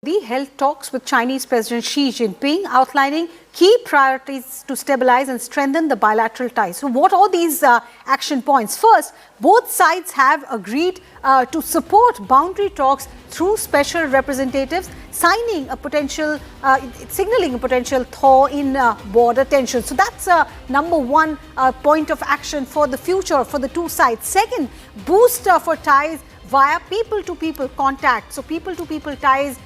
Modi held talks with Chinese President Xi Jinping, outlining key priorities to stabilize and strengthen the bilateral ties. So what are these action points? First, both sides have agreed to support boundary talks through special representatives, signaling a potential thaw in border tensions. So that's number one point of action for the future for the two sides. Second, boost for ties via people-to-people contact. So people-to-people ties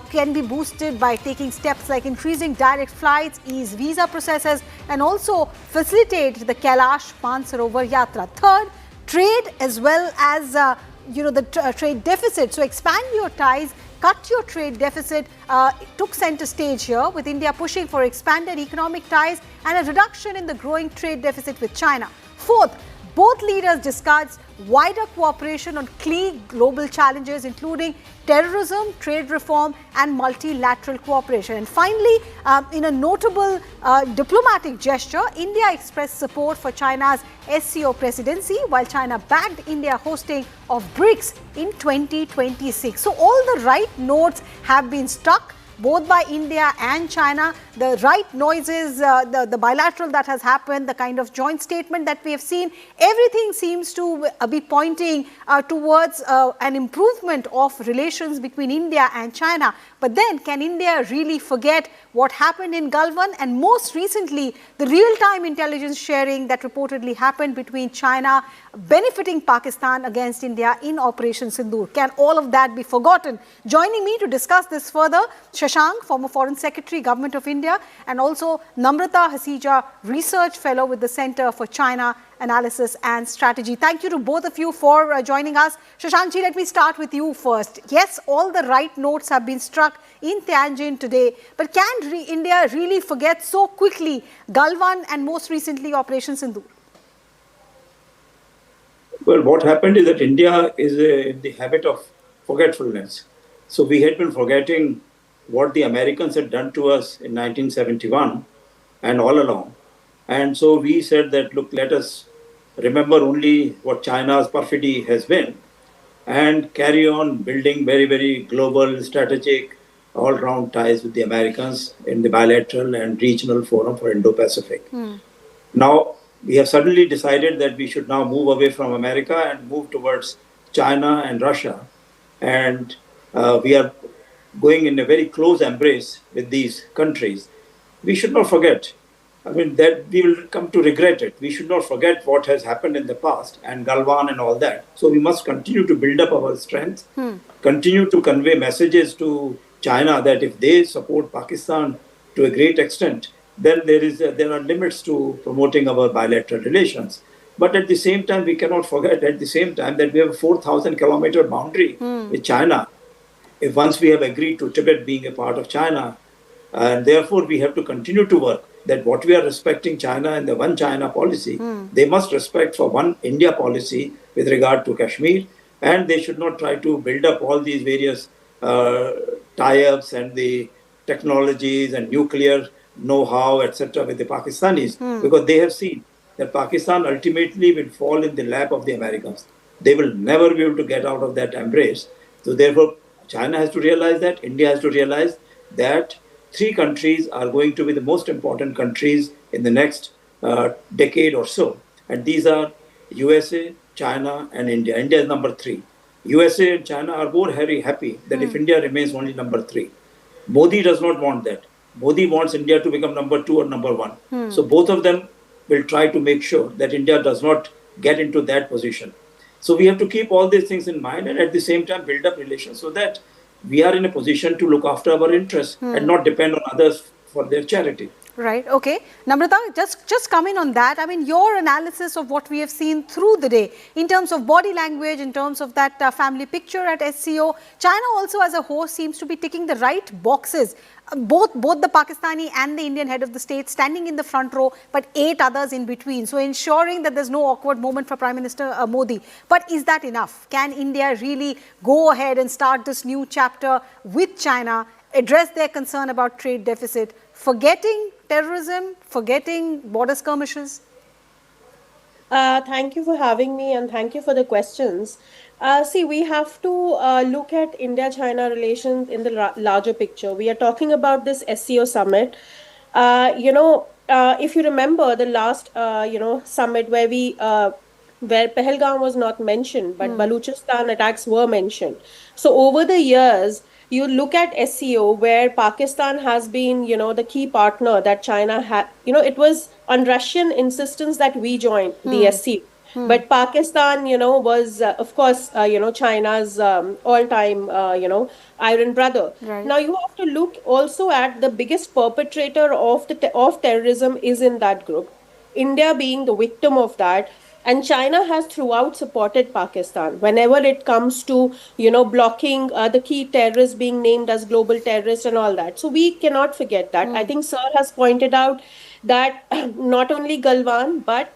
can be boosted by taking steps like increasing direct flights, ease visa processes, and also facilitate the Kailash Mansarovar Yatra. Third, trade as well as the trade deficit. So expand your ties, cut your trade deficit. It took center stage here, with India pushing for expanded economic ties and a reduction in the growing trade deficit with China. Fourth, both leaders discussed wider cooperation on key global challenges, including terrorism, trade reform, and multilateral cooperation. And finally, in a notable diplomatic gesture, India expressed support for China's SCO presidency, while China backed India hosting of BRICS in 2026. So all the right notes have been struck, both by India and China. The right noises, the bilateral that has happened, the kind of joint statement that we have seen, everything seems to be pointing towards an improvement of relations between India and China. But then, can India really forget what happened in Galwan, and most recently the real-time intelligence sharing that reportedly happened between China benefiting Pakistan against India in Operation Sindoor? Can all of that be forgotten? Joining me to discuss this further, Shashank, former Foreign Secretary, Government of India, and also Amrita Hasija, Research Fellow with the Center for China Analysis and Strategy. Thank you to both of you for joining us. Shashank ji, let me start with you first. Yes, all the right notes have been struck in Tianjin today, but can India really forget so quickly Galwan and most recently Operation Sindoor? Well, what happened is that India is in the habit of forgetfulness. So we had been forgetting what the Americans had done to us in 1971 and all along. And so we said that, look, let us remember only what China's perfidy has been and carry on building very, very global, strategic, all-round ties with the Americans in the bilateral and regional forum for Indo-Pacific. Now, we have suddenly decided that we should now move away from America and move towards China and Russia. And we are going in a very close embrace with these countries. We should not forget, that we will come to regret it. We should not forget what has happened in the past and Galwan and all that. So we must continue to build up our strength, continue to convey messages to China that if they support Pakistan to a great extent, then there are limits to promoting our bilateral relations. But at the same time, we cannot forget at the same time that we have a 4,000-kilometer boundary with China. If once we have agreed to Tibet being a part of China, and therefore we have to continue to work that what we are respecting China and the one China policy, they must respect for one India policy with regard to Kashmir, and they should not try to build up all these various tie-ups and the technologies and nuclear know-how, etc. with the Pakistanis, because they have seen that Pakistan ultimately will fall in the lap of the Americans. They will never be able to get out of that embrace. So therefore, China has to realize that, India has to realize that three countries are going to be the most important countries in the next decade or so. And these are USA, China, and India. India is number 3. USA and China are both very happy that if India remains only number 3. Modi does not want that. Modi wants India to become number 2 or number 1. So both of them will try to make sure that India does not get into that position. So we have to keep all these things in mind and at the same time build up relations so that we are in a position to look after our interests and not depend on others for their charity. Right. Okay. Namrata, just come in on that. Your analysis of what we have seen through the day in terms of body language, in terms of that family picture at SCO. China also as a host seems to be ticking the right boxes. Both the Pakistani and the Indian head of the state standing in the front row, but 8 others in between. So ensuring that there's no awkward moment for Prime Minister Modi. But is that enough? Can India really go ahead and start this new chapter with China, address their concern about trade deficit, forgetting terrorism, forgetting border skirmishes? Thank you for having me and thank you for the questions. See, we have to look at India China relations in the larger picture. We are talking about this SCO summit. If you remember the last, summit where Pahalgam was not mentioned, but Baluchistan attacks were mentioned. So over the years, you look at SCO where Pakistan has been, the key partner that China had, it was on Russian insistence that we join the SCO. But Pakistan, was, of course, China's all-time, iron brother. Right. Now you have to look also at the biggest perpetrator of of terrorism is in that group. India being the victim of that, and China has throughout supported Pakistan whenever it comes to blocking the key terrorists being named as global terrorists and all that. So we cannot forget that. I think Sir has pointed out that not only Galwan but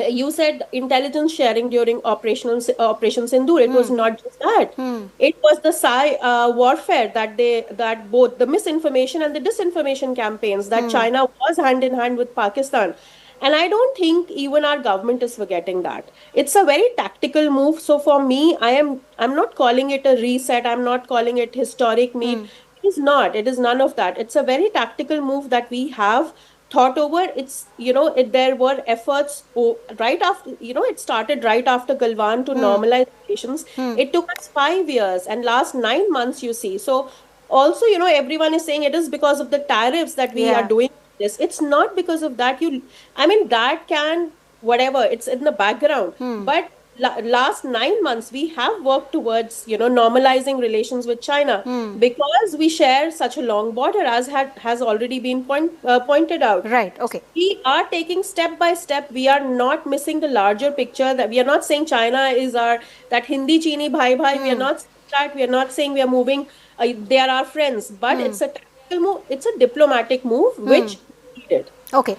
you said intelligence sharing during Operation Sindoor. It was not just that. It was the warfare that both the misinformation and the disinformation campaigns that China was hand in hand with Pakistan. And I don't think even our government is forgetting that. It's a very tactical move. So for me, I'm not calling it a reset. I'm not calling it historic meet. It is not. It is none of that. It's a very tactical move that we have thought over. There were efforts right after, it started right after Galwan to normalize relations. It took us 5 years and last 9 months, you see. So also, everyone is saying it is because of the tariffs that we are Yeah. doing this. It's not because of that. I mean, that can, whatever, it's in the background. But last 9 months, we have worked towards, normalizing relations with China because we share such a long border, as has already been pointed out. Right. Okay. We are taking step by step. We are not missing the larger picture. That we are not saying China is our that Hindi Chini bhai bhai. We are not saying that. We are not saying we are moving. They are our friends, but it's a tactical move. It's a diplomatic move which needed. Okay.